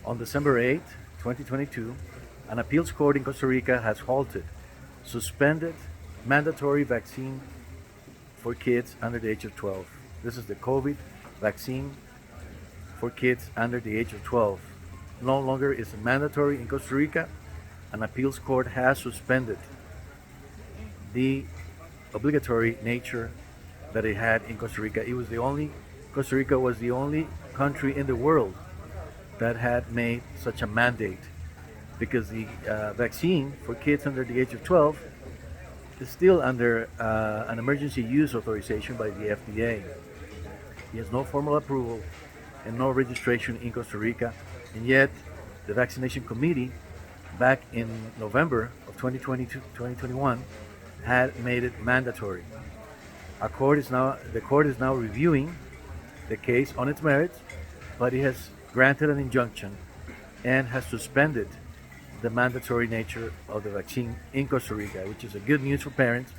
On December 8, 2022, an appeals court in Costa Rica has halted, suspended mandatory vaccine for kids under the age of 12. This is the COVID vaccine for kids under the age of 12. No longer is mandatory in Costa Rica. An appeals court has suspended the obligatory nature that it had in Costa Rica. Costa Rica was the only country in the world that had made such a mandate because the vaccine for kids under the age of 12 is still under an emergency use authorization by the FDA. He has no formal approval and no registration in Costa Rica, and yet the vaccination committee back in November of 2021 had made it mandatory. The court is now reviewing the case on its merits, but it has granted an injunction and has suspended the mandatory nature of the vaccine in Costa Rica, which is a good news for parents,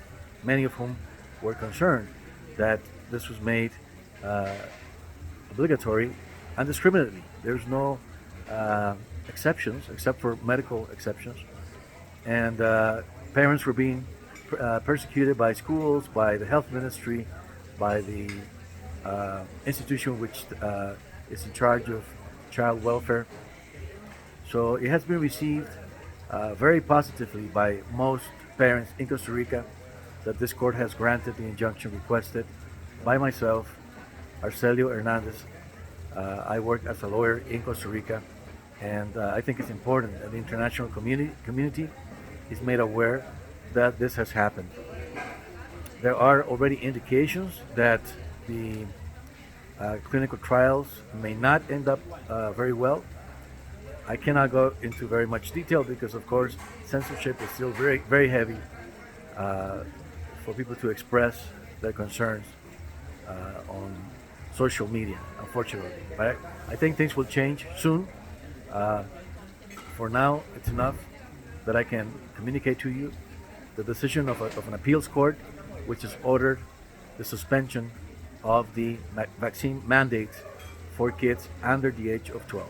many of whom were concerned that this was made obligatory indiscriminately. There's no exceptions except for medical exceptions, and parents were being persecuted by schools, by the health ministry, by the institution which is in charge of child welfare. So it has been received very positively by most parents in Costa Rica that this court has granted the injunction requested by myself, Arcelio Hernandez. I work as a lawyer in Costa Rica, and I think it's important that the international community is made aware that this has happened. There are already indications that the clinical trials may not end up very well. I cannot go into very much detail because, of course, censorship is still very, very heavy for people to express their concerns on social media, unfortunately. But I think things will change soon. For now, it's enough that I can communicate to you the decision of an appeals court, which has ordered the suspension of the vaccine mandate for kids under the age of 12.